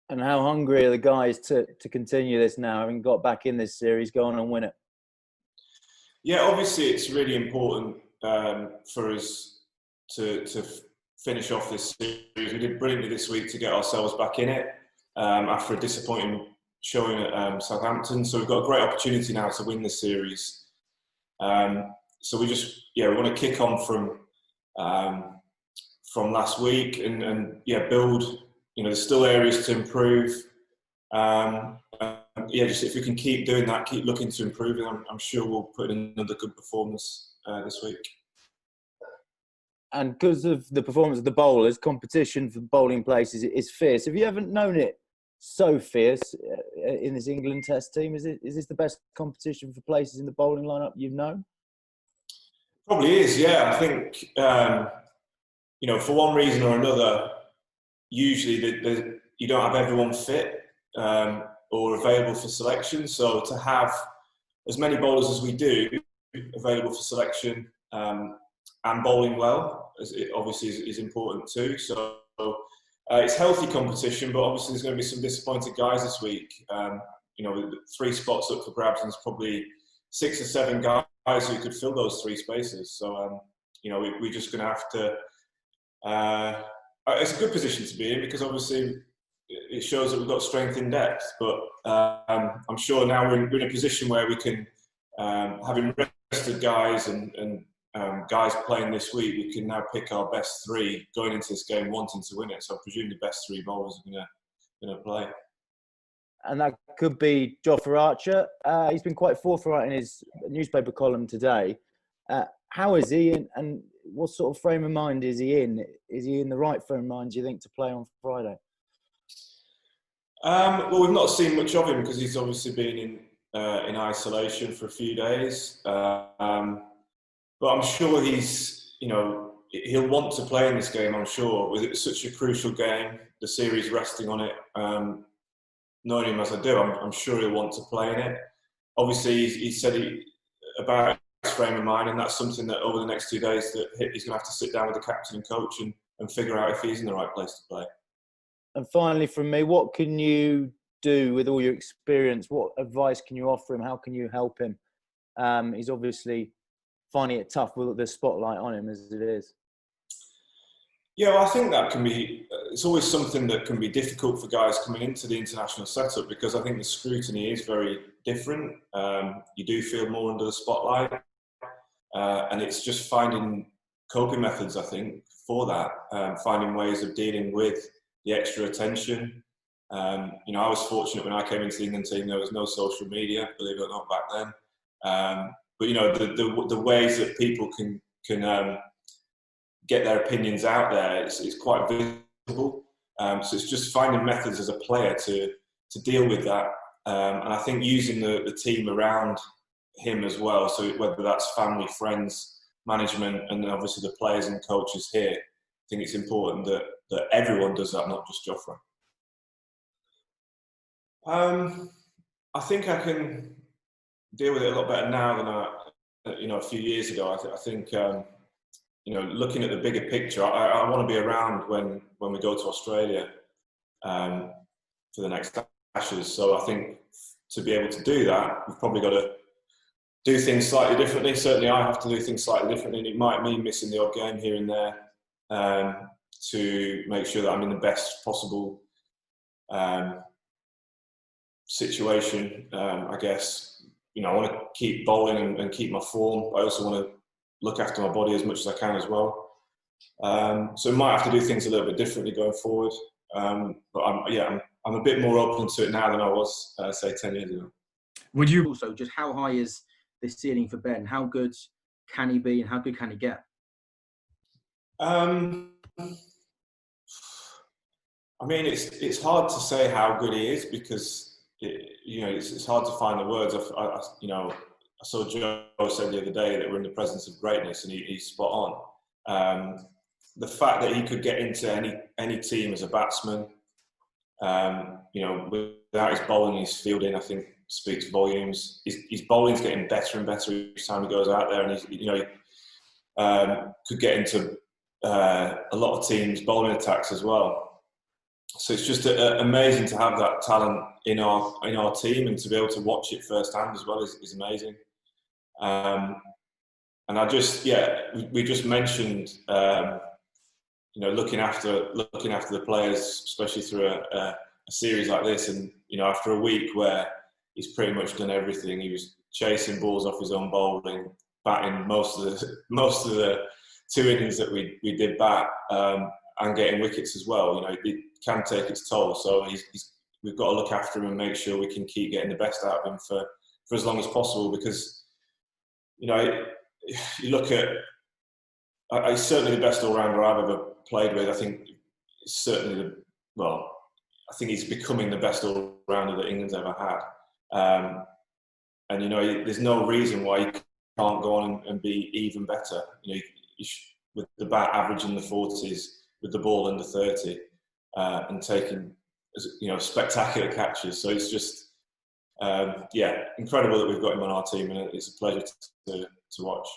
And how hungry are the guys to continue this now, having got back in this series, go on and win it? Yeah, obviously it's really important for us to finish off this series. We did brilliantly this week to get ourselves back in it after a disappointing showing at Southampton. So we've got a great opportunity now to win this series. So we want to kick on from last week and build. There's still areas to improve. Just if we can keep doing that, keep looking to improve, and I'm sure we'll put in another good performance this week. And because of the performance of the bowlers, competition for bowling places is fierce. Have you ever known it so fierce in this England Test team? Is this the best competition for places in the bowling lineup you've known? Probably is, yeah. I think for one reason or another, usually you don't have everyone fit or available for selection. So to have as many bowlers as we do available for selection and bowling well, as it obviously is important too. So it's healthy competition, but obviously there's going to be some disappointed guys this week. With 3 spots up for grabs, and there's probably 6 or 7 guys who could fill those 3 spaces. So we're just going to have to. It's a good position to be in because obviously it shows that we've got strength in depth. But I'm sure now we're in a position where we can, having rested guys and guys playing this week, we can now pick our best 3 going into this game wanting to win it. So I presume the best 3 bowlers are going to play. And that could be Jofra Archer. He's been quite forthright in his newspaper column today. How is he, and what sort of frame of mind is he in? Is he in the right frame of mind, do you think, to play on Friday? Well, we've not seen much of him because he's obviously been in isolation for a few days. But I'm sure he'll want to play in this game, I'm sure. With it such a crucial game, the series resting on it, knowing him as I do, I'm sure he'll want to play in it. Obviously, he said about his frame of mind, and that's something that over the next 2 days that he's going to have to sit down with the captain and coach and figure out if he's in the right place to play. And finally, from me, what can you do with all your experience? What advice can you offer him? How can you help him? He's obviously finding it tough with the spotlight on him as it is. Yeah, well, I think that it's always something that can be difficult for guys coming into the international setup because I think the scrutiny is very different. You do feel more under the spotlight. And it's just finding coping methods, I think, for that. Finding ways of dealing with the extra attention. I was fortunate when I came into the England team, there was no social media, believe it or not, back then. But the ways that people can get their opinions out there, it's quite visible. So it's just finding methods as a player to deal with that. And I think using the team around him as well, so whether that's family, friends, management, and then obviously the players and coaches here, I think it's important that everyone does that, not just Jofra. I think I can deal with it a lot better now than a few years ago. I think looking at the bigger picture, I want to be around when we go to Australia for the next Ashes. So I think to be able to do that, we've probably got to do things slightly differently. Certainly I have to do things slightly differently, and it might mean missing the odd game here and there to make sure that I'm in the best possible situation. I guess, I want to keep bowling and keep my form. I also want to look after my body as much as I can as well. So I might have to do things a little bit differently going forward. But I'm a bit more open to it now than I was, say, 10 years ago. Would you also, just how high is this ceiling for Ben? How good can he be and how good can he get? It's hard to say how good he is because it's hard to find the words. I saw Joe said the other day that we're in the presence of greatness, and he's spot on. The fact that he could get into any team as a batsman, without his bowling, his fielding, I think speaks volumes. His bowling's getting better and better each time he goes out there, and he could get into a lot of teams' bowling attacks as well. So it's just amazing to have that talent in our team, and to be able to watch it firsthand as well is amazing. And we just mentioned, looking after the players, especially through a series like this. And after a week where he's pretty much done everything, he was chasing balls off his own bowling, batting most of the 2 innings that we did bat, and getting wickets as well. It can take its toll. So we've got to look after him and make sure we can keep getting the best out of him for as long as possible, because you look at, he's certainly the best all-rounder I've ever played with. I think certainly I think he's becoming the best all-rounder that England's ever had. And there's no reason why he can't go on and be even better. With the bat averaging the 40s, with the ball under 30, and taking spectacular catches. So it's just incredible that we've got him on our team, and it's a pleasure to watch.